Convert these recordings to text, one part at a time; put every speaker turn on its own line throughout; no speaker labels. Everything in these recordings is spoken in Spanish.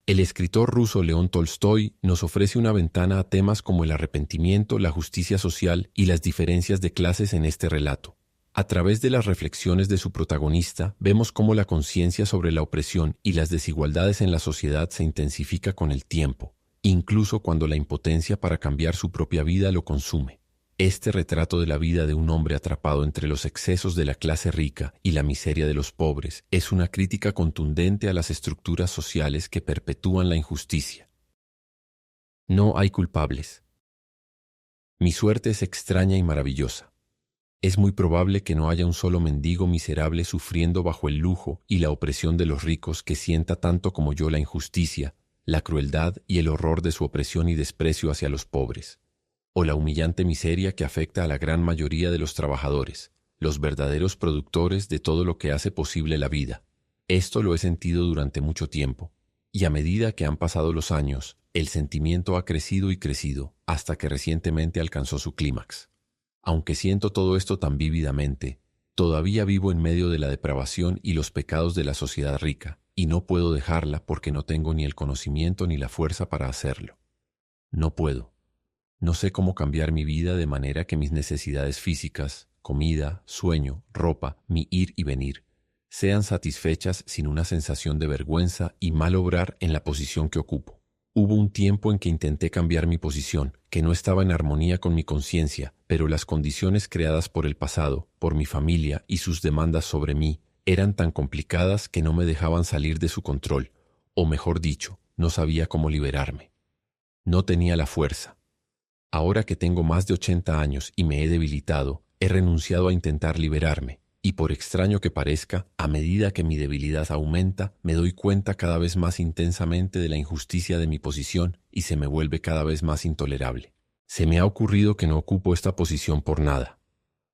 El escritor ruso León Tolstoy nos ofrece una ventana a temas como el arrepentimiento, la justicia social y las diferencias de clases en este relato. A través de las reflexiones de su protagonista, vemos cómo la conciencia sobre la opresión y las desigualdades en la sociedad se intensifica con el tiempo, incluso cuando la impotencia para cambiar su propia vida lo consume. Este retrato de la vida de un hombre atrapado entre los excesos de la clase rica y la miseria de los pobres es una crítica contundente a las estructuras sociales que perpetúan la injusticia. No hay culpables. Mi suerte es extraña y maravillosa. Es muy probable que no haya un solo mendigo miserable sufriendo bajo el lujo y la opresión de los ricos que sienta tanto como yo la injusticia, la crueldad y el horror de su opresión y desprecio hacia los pobres, o la humillante miseria que afecta a la gran mayoría de los trabajadores, los verdaderos productores de todo lo que hace posible la vida. Esto lo he sentido durante mucho tiempo, y a medida que han pasado los años, el sentimiento ha crecido y crecido hasta que recientemente alcanzó su clímax. Aunque siento todo esto tan vívidamente, todavía vivo en medio de la depravación y los pecados de la sociedad rica, y no puedo dejarla porque no tengo ni el conocimiento ni la fuerza para hacerlo. No puedo. No sé cómo cambiar mi vida de manera que mis necesidades físicas, comida, sueño, ropa, mi ir y venir, sean satisfechas sin una sensación de vergüenza y mal obrar en la posición que ocupo. Hubo un tiempo en que intenté cambiar mi posición, que no estaba en armonía con mi conciencia, pero las condiciones creadas por el pasado, por mi familia y sus demandas sobre mí, eran tan complicadas que no me dejaban salir de su control, o mejor dicho, no sabía cómo liberarme. No tenía la fuerza. Ahora que tengo más de 80 años y me he debilitado, he renunciado a intentar liberarme, y por extraño que parezca, a medida que mi debilidad aumenta, me doy cuenta cada vez más intensamente de la injusticia de mi posición y se me vuelve cada vez más intolerable. Se me ha ocurrido que no ocupo esta posición por nada.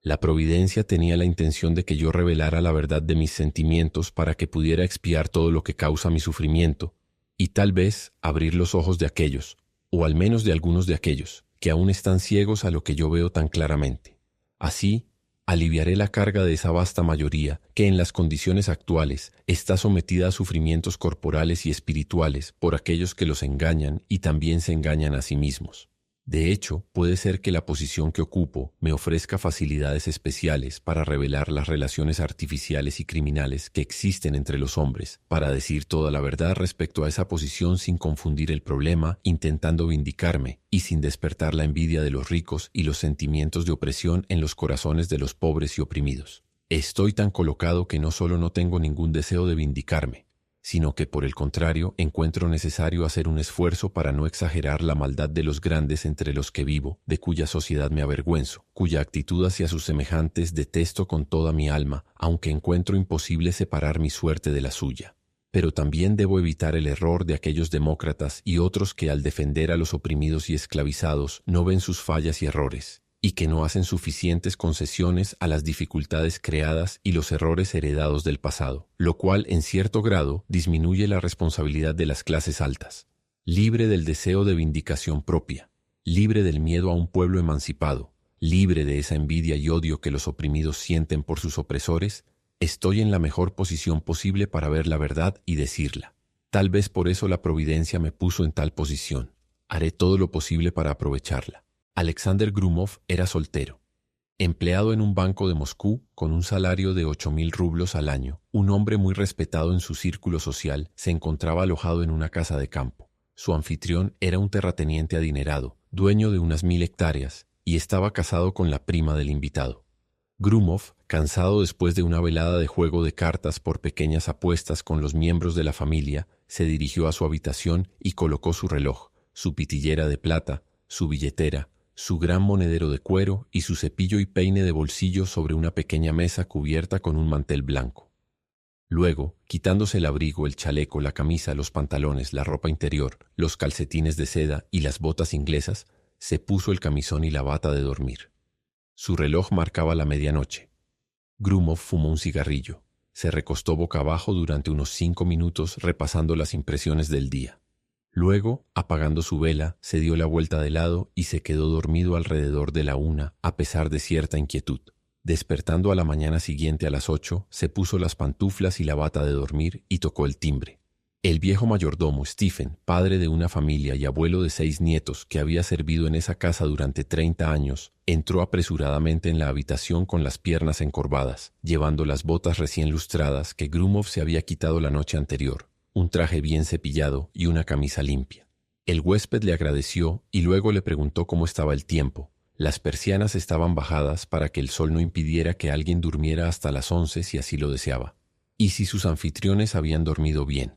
La providencia tenía la intención de que yo revelara la verdad de mis sentimientos para que pudiera expiar todo lo que causa mi sufrimiento, y tal vez abrir los ojos de aquellos, o al menos de algunos de aquellos, que aún están ciegos a lo que yo veo tan claramente. Así, aliviaré la carga de esa vasta mayoría que en las condiciones actuales está sometida a sufrimientos corporales y espirituales por aquellos que los engañan y también se engañan a sí mismos. De hecho, puede ser que la posición que ocupo me ofrezca facilidades especiales para revelar las relaciones artificiales y criminales que existen entre los hombres, para decir toda la verdad respecto a esa posición sin confundir el problema, intentando vindicarme y sin despertar la envidia de los ricos y los sentimientos de opresión en los corazones de los pobres y oprimidos. Estoy tan colocado que no solo no tengo ningún deseo de vindicarme, sino que por el contrario encuentro necesario hacer un esfuerzo para no exagerar la maldad de los grandes entre los que vivo, de cuya sociedad me avergüenzo, cuya actitud hacia sus semejantes detesto con toda mi alma, aunque encuentro imposible separar mi suerte de la suya. Pero también debo evitar el error de aquellos demócratas y otros que al defender a los oprimidos y esclavizados no ven sus fallas y errores, y que no hacen suficientes concesiones a las dificultades creadas y los errores heredados del pasado, lo cual en cierto grado disminuye la responsabilidad de las clases altas. Libre del deseo de vindicación propia, libre del miedo a un pueblo emancipado, libre de esa envidia y odio que los oprimidos sienten por sus opresores, estoy en la mejor posición posible para ver la verdad y decirla. Tal vez por eso la providencia me puso en tal posición. Haré todo lo posible para aprovecharla. Alexander Grumov era soltero. Empleado en un banco de Moscú con un salario de 8.000 rublos al año, un hombre muy respetado en su círculo social se encontraba alojado en una casa de campo. Su anfitrión era un terrateniente adinerado, dueño de unas 1.000 hectáreas, y estaba casado con la prima del invitado. Grumov, cansado después de una velada de juego de cartas por pequeñas apuestas con los miembros de la familia, se dirigió a su habitación y colocó su reloj, su pitillera de plata, su billetera, su gran monedero de cuero y su cepillo y peine de bolsillo sobre una pequeña mesa cubierta con un mantel blanco. Luego, quitándose el abrigo, el chaleco, la camisa, los pantalones, la ropa interior, los calcetines de seda y las botas inglesas, se puso el camisón y la bata de dormir. Su reloj marcaba la medianoche. Grumov fumó un cigarrillo. Se recostó boca abajo durante unos 5 minutos repasando las impresiones del día. Luego, apagando su vela, se dio la vuelta de lado y se quedó dormido alrededor de la 1, a pesar de cierta inquietud. Despertando a la mañana siguiente a las 8, se puso las pantuflas y la bata de dormir y tocó el timbre. El viejo mayordomo Stephen, padre de una familia y abuelo de 6 nietos que había servido en esa casa durante 30 años, entró apresuradamente en la habitación con las piernas encorvadas, llevando las botas recién lustradas que Grumov se había quitado la noche anterior, un traje bien cepillado y una camisa limpia. El huésped le agradeció y luego le preguntó cómo estaba el tiempo. Las persianas estaban bajadas para que el sol no impidiera que alguien durmiera hasta las 11 si así lo deseaba. Y si sus anfitriones habían dormido bien.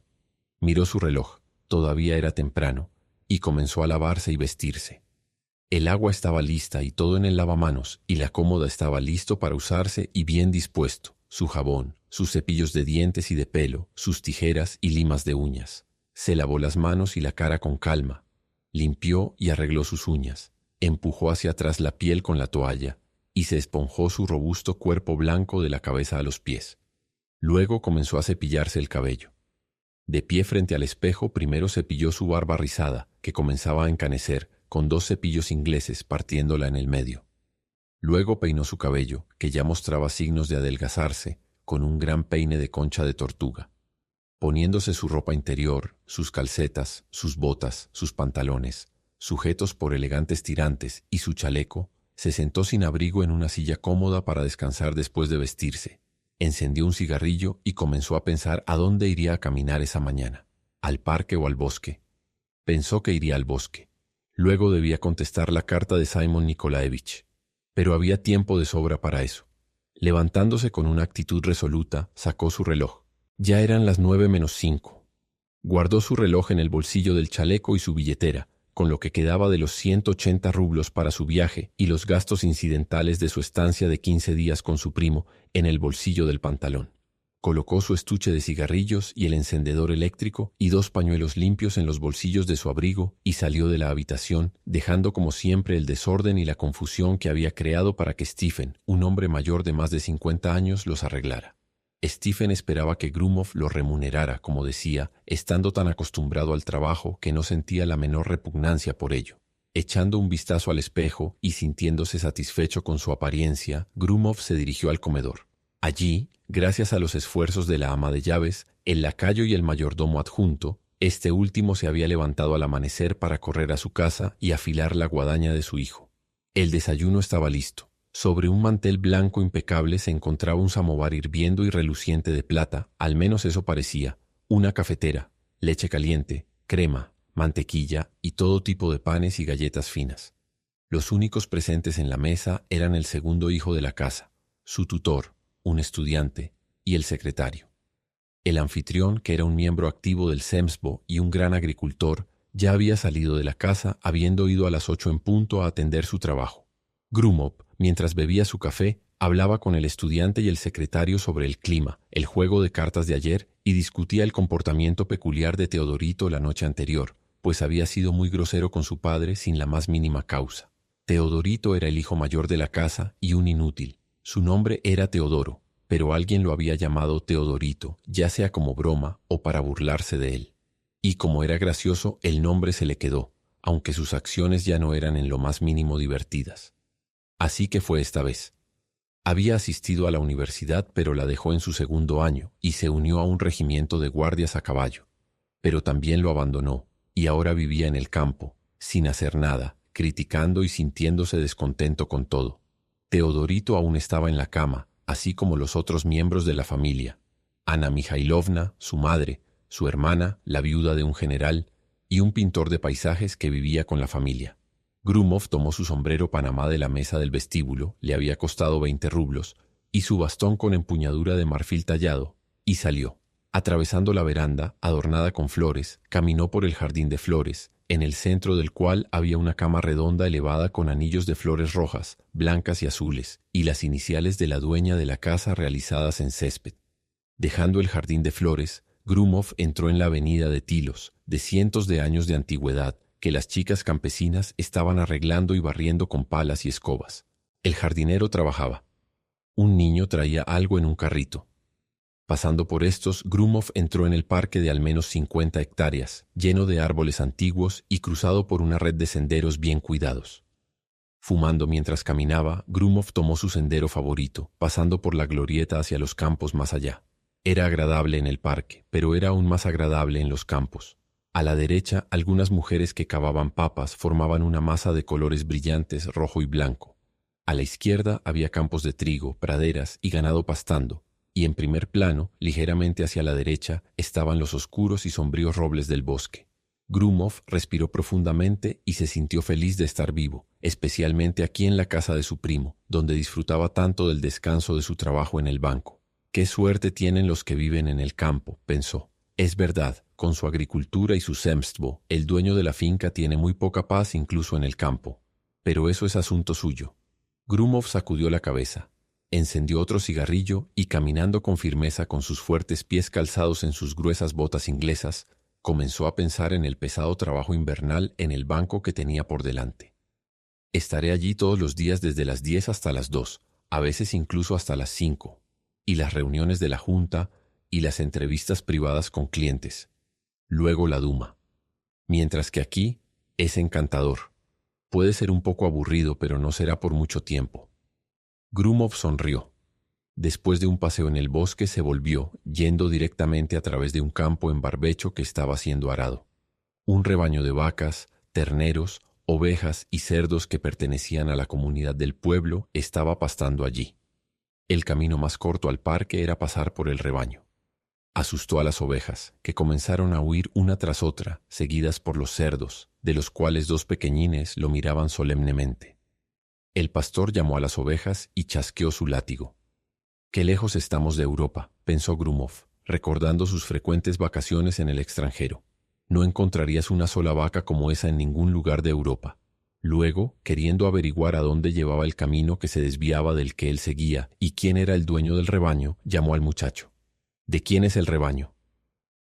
Miró su reloj, todavía era temprano, y comenzó a lavarse y vestirse. El agua estaba lista y todo en el lavamanos, y la cómoda estaba listo para usarse y bien dispuesto, su jabón, sus cepillos de dientes y de pelo, sus tijeras y limas de uñas. Se lavó las manos y la cara con calma, limpió y arregló sus uñas, empujó hacia atrás la piel con la toalla y se esponjó su robusto cuerpo blanco de la cabeza a los pies. Luego comenzó a cepillarse el cabello. De pie frente al espejo, primero cepilló su barba rizada, que comenzaba a encanecer, con 2 cepillos ingleses partiéndola en el medio. Luego peinó su cabello, que ya mostraba signos de adelgazarse, con un gran peine de concha de tortuga. Poniéndose su ropa interior, sus calcetas, sus botas, sus pantalones, sujetos por elegantes tirantes, y su chaleco, se sentó sin abrigo en una silla cómoda para descansar después de vestirse. Encendió un cigarrillo y comenzó a pensar a dónde iría a caminar esa mañana, al parque o al bosque. Pensó que iría al bosque. Luego debía contestar la carta de Simon Nikolaevich, pero había tiempo de sobra para eso. Levantándose con una actitud resoluta, sacó su reloj. Ya eran las 9:05. Guardó su reloj en el bolsillo del chaleco y su billetera, con lo que quedaba de los 180 rublos para su viaje y los gastos incidentales de su estancia de 15 días con su primo en el bolsillo del pantalón. Colocó su estuche de cigarrillos y el encendedor eléctrico y 2 pañuelos limpios en los bolsillos de su abrigo y salió de la habitación, dejando como siempre el desorden y la confusión que había creado para que Stephen, un hombre mayor de más de 50 años, los arreglara. Stephen esperaba que Grumov lo remunerara, como decía, estando tan acostumbrado al trabajo que no sentía la menor repugnancia por ello. Echando un vistazo al espejo y sintiéndose satisfecho con su apariencia, Grumov se dirigió al comedor. Allí, gracias a los esfuerzos de la ama de llaves, el lacayo y el mayordomo adjunto, este último se había levantado al amanecer para correr a su casa y afilar la guadaña de su hijo. El desayuno estaba listo. Sobre un mantel blanco impecable se encontraba un samovar hirviendo y reluciente de plata, al menos eso parecía, una cafetera, leche caliente, crema, mantequilla y todo tipo de panes y galletas finas. Los únicos presentes en la mesa eran el segundo hijo de la casa, su tutor, un estudiante, y el secretario. El anfitrión, que era un miembro activo del Semsbo y un gran agricultor, ya había salido de la casa habiendo ido a las 8 en punto a atender su trabajo. Grumov, mientras bebía su café, hablaba con el estudiante y el secretario sobre el clima, el juego de cartas de ayer y discutía el comportamiento peculiar de Teodorito la noche anterior, pues había sido muy grosero con su padre sin la más mínima causa. Teodorito era el hijo mayor de la casa y un inútil. Su nombre era Teodoro, pero alguien lo había llamado Teodorito, ya sea como broma o para burlarse de él. Y como era gracioso, el nombre se le quedó, aunque sus acciones ya no eran en lo más mínimo divertidas. Así que fue esta vez. Había asistido a la universidad, pero la dejó en su segundo año y se unió a un regimiento de guardias a caballo. Pero también lo abandonó y ahora vivía en el campo, sin hacer nada, criticando y sintiéndose descontento con todo. Teodorito aún estaba en la cama, así como los otros miembros de la familia. Ana Mikhailovna, su madre, su hermana, la viuda de un general, y un pintor de paisajes que vivía con la familia. Grumov tomó su sombrero panamá de la mesa del vestíbulo, le había costado 20 rublos, y su bastón con empuñadura de marfil tallado, y salió. Atravesando la veranda, adornada con flores, caminó por el jardín de flores, en el centro del cual había una cama redonda elevada con anillos de flores rojas, blancas y azules, y las iniciales de la dueña de la casa realizadas en césped. Dejando el jardín de flores, Grumov entró en la avenida de tilos, de cientos de años de antigüedad, que las chicas campesinas estaban arreglando y barriendo con palas y escobas. El jardinero trabajaba. Un niño traía algo en un carrito. Pasando por estos, Grumov entró en el parque de al menos 50 hectáreas, lleno de árboles antiguos y cruzado por una red de senderos bien cuidados. Fumando mientras caminaba, Grumov tomó su sendero favorito, pasando por la glorieta hacia los campos más allá. Era agradable en el parque, pero era aún más agradable en los campos. A la derecha, algunas mujeres que cavaban papas formaban una masa de colores brillantes rojo y blanco. A la izquierda había campos de trigo, praderas y ganado pastando, y en primer plano, ligeramente hacia la derecha, estaban los oscuros y sombríos robles del bosque. Grumov respiró profundamente y se sintió feliz de estar vivo, especialmente aquí en la casa de su primo, donde disfrutaba tanto del descanso de su trabajo en el banco. «Qué suerte tienen los que viven en el campo», pensó. Es verdad, con su agricultura y su zemstvo, el dueño de la finca tiene muy poca paz incluso en el campo. Pero eso es asunto suyo. Grumov sacudió la cabeza, encendió otro cigarrillo y caminando con firmeza con sus fuertes pies calzados en sus gruesas botas inglesas, comenzó a pensar en el pesado trabajo invernal en el banco que tenía por delante. Estaré allí todos los días desde las 10 hasta las 2, a veces incluso hasta las 5, y las reuniones de la junta y las entrevistas privadas con clientes. Luego la Duma. Mientras que aquí es encantador. Puede ser un poco aburrido, pero no será por mucho tiempo. Grumov sonrió. Después de un paseo en el bosque se volvió, yendo directamente a través de un campo en barbecho que estaba siendo arado. Un rebaño de vacas, terneros, ovejas y cerdos que pertenecían a la comunidad del pueblo estaba pastando allí. El camino más corto al parque era pasar por el rebaño. Asustó a las ovejas, que comenzaron a huir una tras otra, seguidas por los cerdos, de los cuales dos pequeñines lo miraban solemnemente. El pastor llamó a las ovejas y chasqueó su látigo. «Qué lejos estamos de Europa», pensó Grumov, recordando sus frecuentes vacaciones en el extranjero. No encontrarías una sola vaca como esa en ningún lugar de Europa. Luego, queriendo averiguar a dónde llevaba el camino que se desviaba del que él seguía y quién era el dueño del rebaño, llamó al muchacho. «¿De quién es el rebaño?»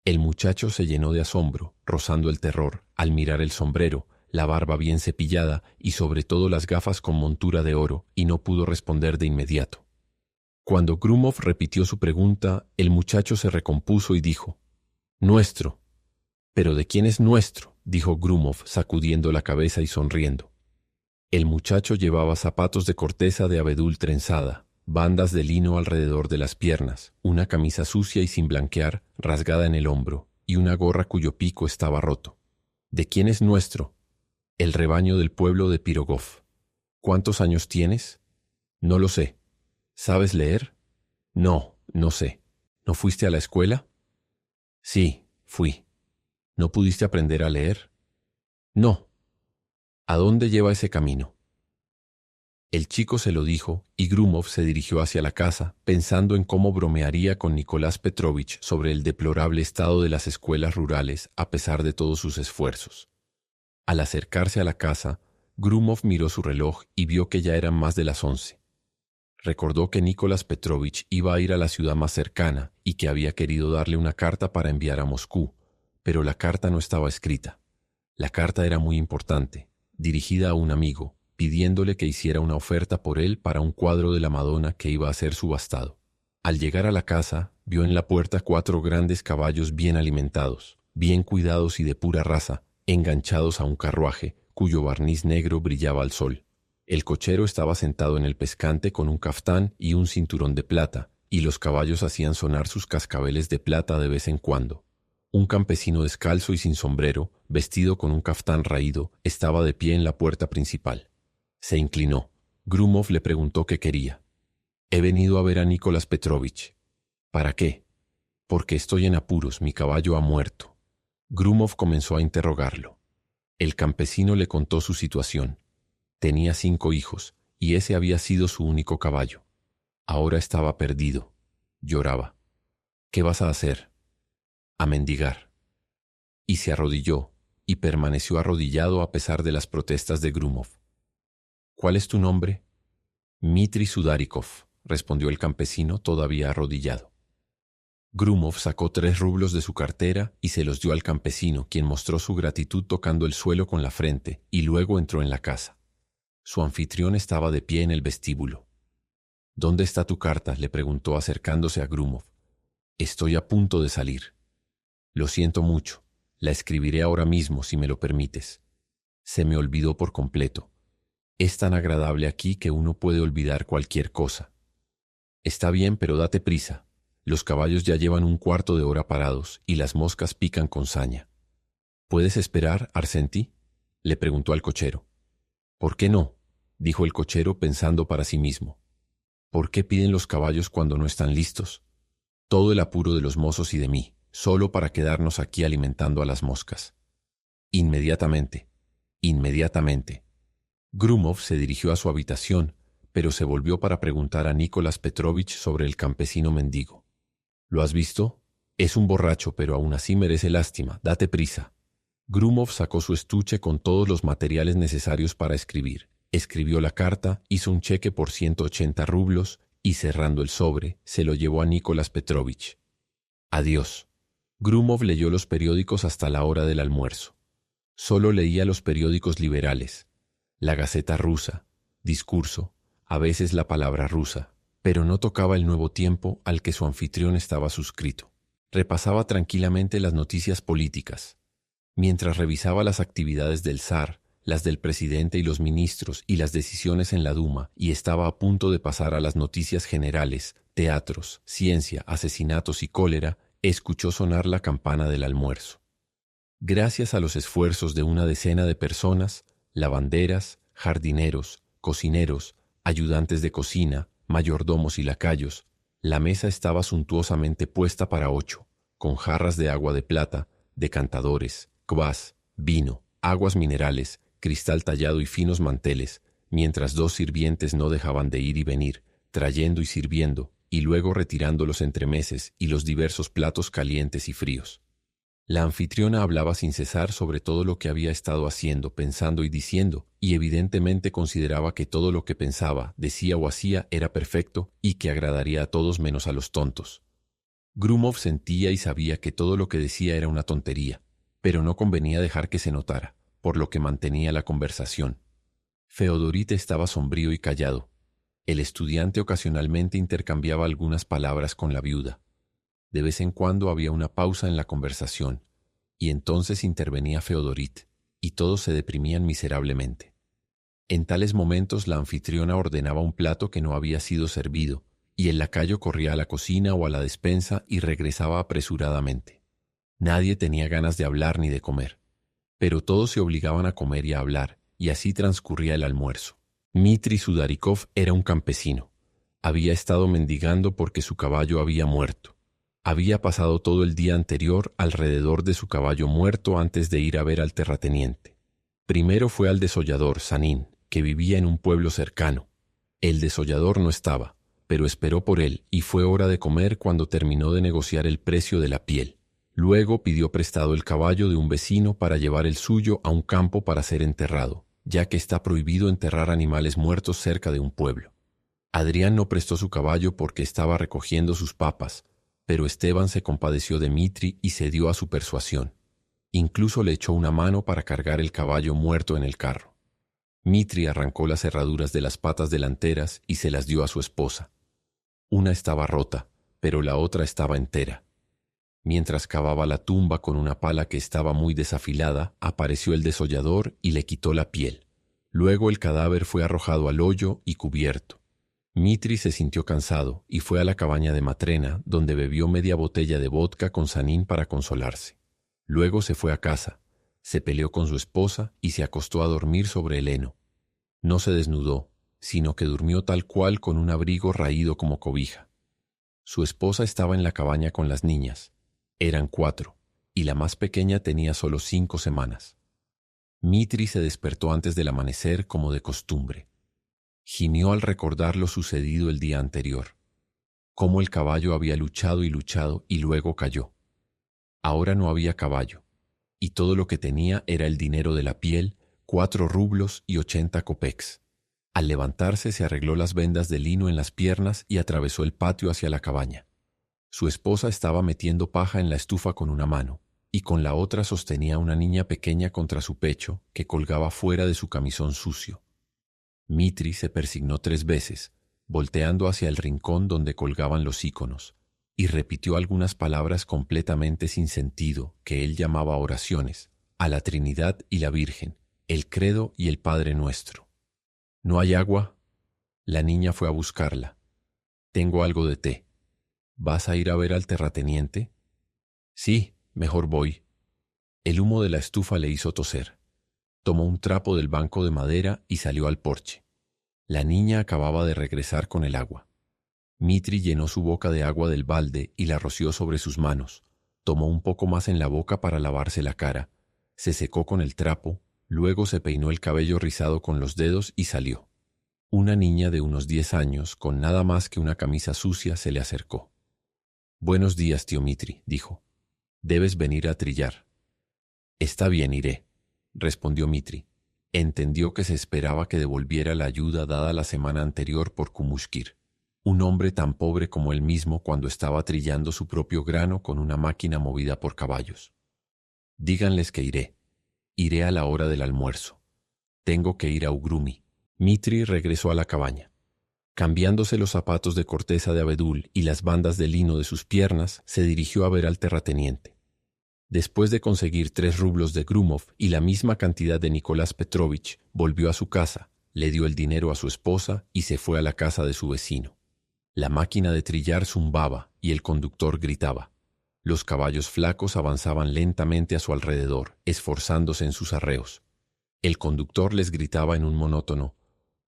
El muchacho se llenó de asombro, rozando el terror, al mirar el sombrero, la barba bien cepillada y sobre todo las gafas con montura de oro, y no pudo responder de inmediato. Cuando Grumov repitió su pregunta, el muchacho se recompuso y dijo, «Nuestro». «¿Pero de quién es nuestro?», dijo Grumov, sacudiendo la cabeza y sonriendo. El muchacho llevaba zapatos de corteza de abedul trenzada, bandas de lino alrededor de las piernas, una camisa sucia y sin blanquear, rasgada en el hombro, y una gorra cuyo pico estaba roto. «¿De quién es nuestro?» «El rebaño del pueblo de Pirogov». «¿Cuántos años tienes?» «No lo sé». «¿Sabes leer?» «No, no sé». «¿No fuiste a la escuela?» «Sí, fui». «¿No pudiste aprender a leer?» «No». «¿A dónde lleva ese camino?» El chico se lo dijo y Grumov se dirigió hacia la casa, pensando en cómo bromearía con Nicolás Petrovich sobre el deplorable estado de las escuelas rurales a pesar de todos sus esfuerzos. Al acercarse a la casa, Grumov miró su reloj y vio que ya eran más de las 11. Recordó que Nicolás Petrovich iba a ir a la ciudad más cercana y que había querido darle una carta para enviar a Moscú, pero la carta no estaba escrita. La carta era muy importante, dirigida a un amigo, pidiéndole que hiciera una oferta por él para un cuadro de la Madonna que iba a ser subastado. Al llegar a la casa, vio en la puerta 4 grandes caballos bien alimentados, bien cuidados y de pura raza, enganchados a un carruaje cuyo barniz negro brillaba al sol. El cochero estaba sentado en el pescante con un caftán y un cinturón de plata, y los caballos hacían sonar sus cascabeles de plata de vez en cuando. Un campesino descalzo y sin sombrero, vestido con un caftán raído, estaba de pie en la puerta principal. Se inclinó. Grumov le preguntó qué quería. «He venido a ver a Nicolás Petrovich». «¿Para qué?» «Porque estoy en apuros, mi caballo ha muerto». Grumov comenzó a interrogarlo. El campesino le contó su situación. Tenía 5 hijos, y ese había sido su único caballo. Ahora estaba perdido. Lloraba. «¿Qué vas a hacer?» «A mendigar». Y se arrodilló, y permaneció arrodillado a pesar de las protestas de Grumov. «¿Cuál es tu nombre?» «Mitri Sudarikov», respondió el campesino todavía arrodillado. Grumov sacó 3 rublos de su cartera y se los dio al campesino, quien mostró su gratitud tocando el suelo con la frente, y luego entró en la casa. Su anfitrión estaba de pie en el vestíbulo. «¿Dónde está tu carta?», le preguntó acercándose a Grumov. «Estoy a punto de salir». «Lo siento mucho. La escribiré ahora mismo, si me lo permites». «Se me olvidó por completo. Es tan agradable aquí que uno puede olvidar cualquier cosa». «Está bien, pero date prisa. Los caballos ya llevan un cuarto de hora parados y las moscas pican con saña. ¿Puedes esperar, Arsenti?, le preguntó al cochero. ¿Por qué no?, dijo el cochero pensando para sí mismo. ¿Por qué piden los caballos cuando no están listos? Todo el apuro de los mozos y de mí, solo para quedarnos aquí alimentando a las moscas. Inmediatamente. Grumov se dirigió a su habitación, pero se volvió para preguntar a Nicolás Petrovich sobre el campesino mendigo. ¿Lo has visto? Es un borracho, pero aún así merece lástima. Date prisa. Grumov sacó su estuche con todos los materiales necesarios para escribir. Escribió la carta, hizo un cheque por 180 rublos y, cerrando el sobre, se lo llevó a Nicolás Petrovich. Adiós. Grumov leyó los periódicos hasta la hora del almuerzo. Solo leía los periódicos liberales, la Gaceta Rusa, Discurso, a veces la Palabra Rusa, pero no tocaba el Nuevo Tiempo al que su anfitrión estaba suscrito. Repasaba tranquilamente las noticias políticas. Mientras revisaba las actividades del zar, las del presidente y los ministros y las decisiones en la Duma, y estaba a punto de pasar a las noticias generales, teatros, ciencia, asesinatos y cólera, escuchó sonar la campana del almuerzo. Gracias a los esfuerzos de una decena de personas, lavanderas, jardineros, cocineros, ayudantes de cocina, mayordomos y lacayos, la mesa estaba suntuosamente puesta para 8, con jarras de agua de plata, decantadores, kvass, vino, aguas minerales, cristal tallado y finos manteles, mientras 2 sirvientes no dejaban de ir y venir, trayendo y sirviendo, y luego retirando los entremeses y los diversos platos calientes y fríos. La anfitriona hablaba sin cesar sobre todo lo que había estado haciendo, pensando y diciendo, y evidentemente consideraba que todo lo que pensaba, decía o hacía era perfecto y que agradaría a todos menos a los tontos. Grumov sentía y sabía que todo lo que decía era una tontería, pero no convenía dejar que se notara, por lo que mantenía la conversación. Feodorit estaba sombrío y callado. El estudiante ocasionalmente intercambiaba algunas palabras con la viuda. De vez en cuando había una pausa en la conversación, y entonces intervenía Feodorit, y todos se deprimían miserablemente. En tales momentos la anfitriona ordenaba un plato que no había sido servido, y el lacayo corría a la cocina o a la despensa y regresaba apresuradamente. Nadie tenía ganas de hablar ni de comer, pero todos se obligaban a comer y a hablar, y así transcurría el almuerzo. Dmitri Sudarikov era un campesino. Había estado mendigando porque su caballo había muerto. Había pasado todo el día anterior alrededor de su caballo muerto antes de ir a ver al terrateniente. Primero fue al desollador, Sanín, que vivía en un pueblo cercano. El desollador no estaba, pero esperó por él y fue hora de comer cuando terminó de negociar el precio de la piel. Luego pidió prestado el caballo de un vecino para llevar el suyo a un campo para ser enterrado, ya que está prohibido enterrar animales muertos cerca de un pueblo. Adrián no prestó su caballo porque estaba recogiendo sus papas, pero Esteban se compadeció de Dmitri y cedió a su persuasión. Incluso le echó una mano para cargar el caballo muerto en el carro. Dmitri arrancó las cerraduras de las patas delanteras y se las dio a su esposa. Una estaba rota, pero la otra estaba entera. Mientras cavaba la tumba con una pala que estaba muy desafilada, apareció el desollador y le quitó la piel. Luego el cadáver fue arrojado al hoyo y cubierto. Dmitri se sintió cansado y fue a la cabaña de Matrena, donde bebió media botella de vodka con Sanín para consolarse. Luego se fue a casa, se peleó con su esposa y se acostó a dormir sobre el heno. No se desnudó, sino que durmió tal cual con un abrigo raído como cobija. Su esposa estaba en la cabaña con las niñas. Eran 4, y la más pequeña tenía solo 5 semanas. Dmitri se despertó antes del amanecer como de costumbre. Gimió al recordar lo sucedido el día anterior, cómo el caballo había luchado y luego cayó. Ahora no había caballo, y todo lo que tenía era el dinero de la piel, 4 rublos y 80 kopecks. Al levantarse se arregló las vendas de lino en las piernas y atravesó el patio hacia la cabaña. Su esposa estaba metiendo paja en la estufa con una mano, y con la otra sostenía una niña pequeña contra su pecho que colgaba fuera de su camisón sucio. Dmitri se persignó 3 veces, volteando hacia el rincón donde colgaban los íconos, y repitió algunas palabras completamente sin sentido que él llamaba oraciones, a la Trinidad y la Virgen, el Credo y el Padre Nuestro. ¿No hay agua? La niña fue a buscarla. Tengo algo de té. ¿Vas a ir a ver al terrateniente? Sí, mejor voy. El humo de la estufa le hizo toser. Tomó un trapo del banco de madera y salió al porche. La niña acababa de regresar con el agua. Mitri llenó su boca de agua del balde y la roció sobre sus manos. Tomó un poco más en la boca para lavarse la cara. Se secó con el trapo, luego se peinó el cabello rizado con los dedos y salió. Una niña de unos 10 años, con nada más que una camisa sucia, se le acercó. «Buenos días, tío Mitri», dijo. «Debes venir a trillar». «Está bien, iré», respondió Mitri. Entendió que se esperaba que devolviera la ayuda dada la semana anterior por Kumushkir, un hombre tan pobre como él mismo cuando estaba trillando su propio grano con una máquina movida por caballos. «Díganles que iré. Iré a la hora del almuerzo. Tengo que ir a Ugrumi». Mitri regresó a la cabaña. Cambiándose los zapatos de corteza de abedul y las bandas de lino de sus piernas, se dirigió a ver al terrateniente. Después de conseguir 3 rublos de Grumov y la misma cantidad de Nicolás Petrovich, volvió a su casa, le dio el dinero a su esposa y se fue a la casa de su vecino. La máquina de trillar zumbaba y el conductor gritaba. Los caballos flacos avanzaban lentamente a su alrededor, esforzándose en sus arreos. El conductor les gritaba en un monótono: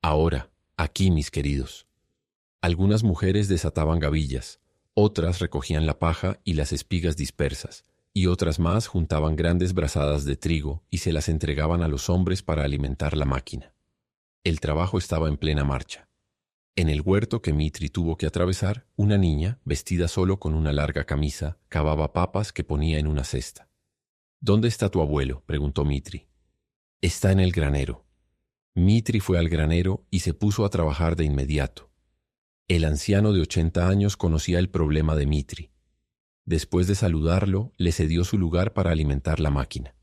«Ahora, aquí, mis queridos». Algunas mujeres desataban gavillas, otras recogían la paja y las espigas dispersas, y otras más juntaban grandes brazadas de trigo y se las entregaban a los hombres para alimentar la máquina. El trabajo estaba en plena marcha. En el huerto que Mitri tuvo que atravesar, una niña, vestida solo con una larga camisa, cavaba papas que ponía en una cesta. «¿Dónde está tu abuelo?», preguntó Mitri. «Está en el granero». Mitri fue al granero y se puso a trabajar de inmediato. El anciano de 80 años conocía el problema de Mitri. Después de saludarlo, le cedió su lugar para alimentar la máquina.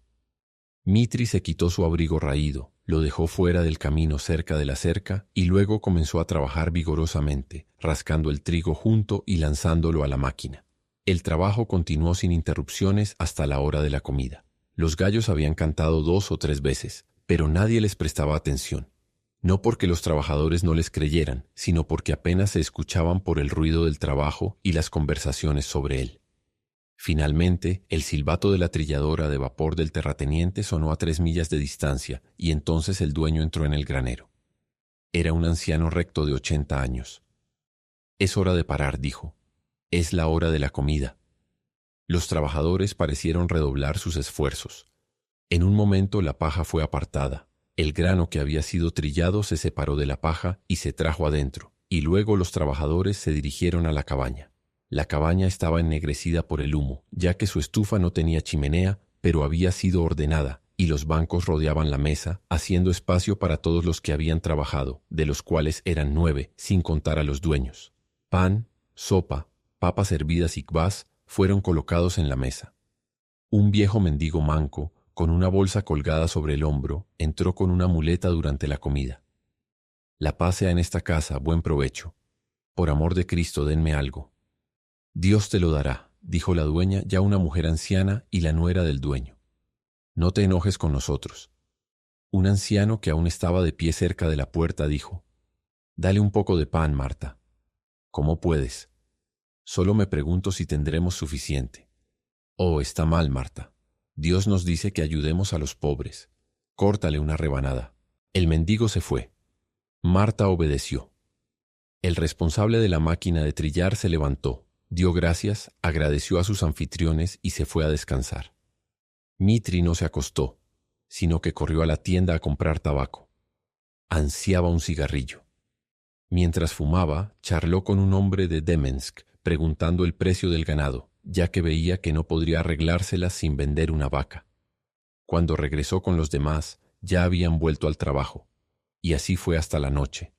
Mitri se quitó su abrigo raído, lo dejó fuera del camino cerca de la cerca y luego comenzó a trabajar vigorosamente, rascando el trigo junto y lanzándolo a la máquina. El trabajo continuó sin interrupciones hasta la hora de la comida. Los gallos habían cantado 2 o 3 veces, pero nadie les prestaba atención. No porque los trabajadores no les creyeran, sino porque apenas se escuchaban por el ruido del trabajo y las conversaciones sobre él. Finalmente, el silbato de la trilladora de vapor del terrateniente sonó a 3 millas de distancia y entonces el dueño entró en el granero. Era un anciano recto de 80 años. «Es hora de parar», dijo. «Es la hora de la comida». Los trabajadores parecieron redoblar sus esfuerzos. En un momento la paja fue apartada. El grano que había sido trillado se separó de la paja y se trajo adentro, y luego los trabajadores se dirigieron a la cabaña. La cabaña estaba ennegrecida por el humo, ya que su estufa no tenía chimenea, pero había sido ordenada, y los bancos rodeaban la mesa, haciendo espacio para todos los que habían trabajado, de los cuales eran 9, sin contar a los dueños. Pan, sopa, papas hervidas y kvass fueron colocados en la mesa. Un viejo mendigo manco, con una bolsa colgada sobre el hombro, entró con una muleta durante la comida. «La paz sea en esta casa, buen provecho. Por amor de Cristo, denme algo». «Dios te lo dará», dijo la dueña, ya una mujer anciana y la nuera del dueño. «No te enojes con nosotros». Un anciano que aún estaba de pie cerca de la puerta dijo: «Dale un poco de pan, Marta». «¿Cómo puedes? Solo me pregunto si tendremos suficiente». «Oh, está mal, Marta. Dios nos dice que ayudemos a los pobres. Córtale una rebanada». El mendigo se fue. Marta obedeció. El responsable de la máquina de trillar se levantó, dio gracias, agradeció a sus anfitriones y se fue a descansar. Mitri no se acostó, sino que corrió a la tienda a comprar tabaco. Ansiaba un cigarrillo. Mientras fumaba, charló con un hombre de Demensk, preguntando el precio del ganado, ya que veía que no podría arreglárselas sin vender una vaca. Cuando regresó con los demás, ya habían vuelto al trabajo, y así fue hasta la noche.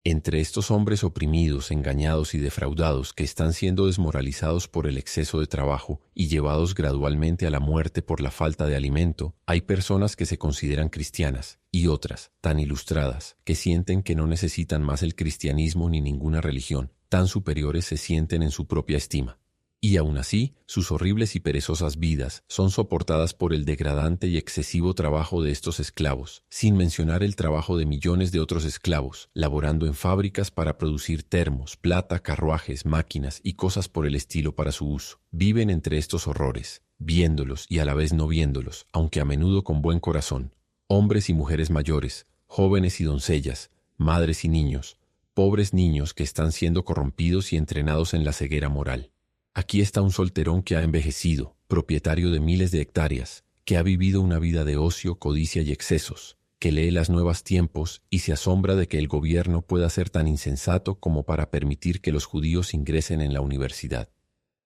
Entre estos hombres oprimidos, engañados y defraudados que están siendo desmoralizados por el exceso de trabajo y llevados gradualmente a la muerte por la falta de alimento, hay personas que se consideran cristianas y otras, tan ilustradas, que sienten que no necesitan más el cristianismo ni ninguna religión, tan superiores se sienten en su propia estima. Y aún así, sus horribles y perezosas vidas son soportadas por el degradante y excesivo trabajo de estos esclavos, sin mencionar el trabajo de millones de otros esclavos, laborando en fábricas para producir termos, plata, carruajes, máquinas y cosas por el estilo para su uso. Viven entre estos horrores, viéndolos y a la vez no viéndolos, aunque a menudo con buen corazón. Hombres y mujeres mayores, jóvenes y doncellas, madres y niños, pobres niños que están siendo corrompidos y entrenados en la ceguera moral. Aquí está un solterón que ha envejecido, propietario de miles de hectáreas, que ha vivido una vida de ocio, codicia y excesos, que lee las nuevas tiempos y se asombra de que el gobierno pueda ser tan insensato como para permitir que los judíos ingresen en la universidad.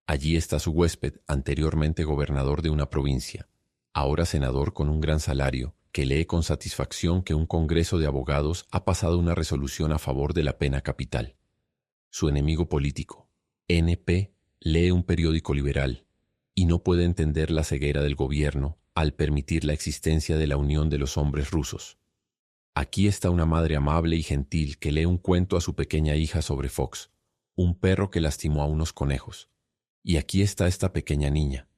Allí está su huésped, anteriormente gobernador de una provincia, ahora senador con un gran salario, que lee con satisfacción que un congreso de abogados ha pasado una resolución a favor de la pena capital. Su enemigo político, NP, lee un periódico liberal y no puede entender la ceguera del gobierno al permitir la existencia de la unión de los hombres rusos. Aquí está una madre amable y gentil que lee un cuento a su pequeña hija sobre Fox, un perro que lastimó a unos conejos. Y aquí está esta pequeña niña.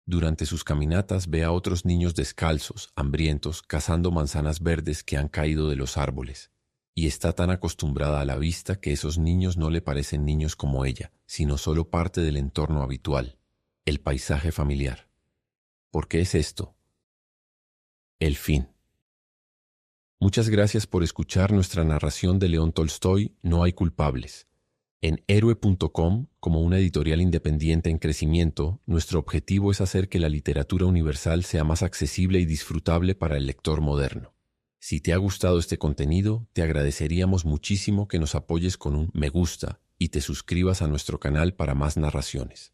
Durante sus caminatas ve a otros niños descalzos, hambrientos, cazando manzanas verdes que han caído de los árboles. Y está tan acostumbrada a la vista que esos niños no le parecen niños como ella, sino solo parte del entorno habitual, el paisaje familiar. ¿Por qué es esto? El fin. Muchas gracias por escuchar nuestra narración de León Tolstoy, No hay culpables. En Héroe.com, como una editorial independiente en crecimiento, nuestro objetivo es hacer que la literatura universal sea más accesible y disfrutable para el lector moderno. Si te ha gustado este contenido, te agradeceríamos muchísimo que nos apoyes con un me gusta y te suscribas a nuestro canal para más narraciones.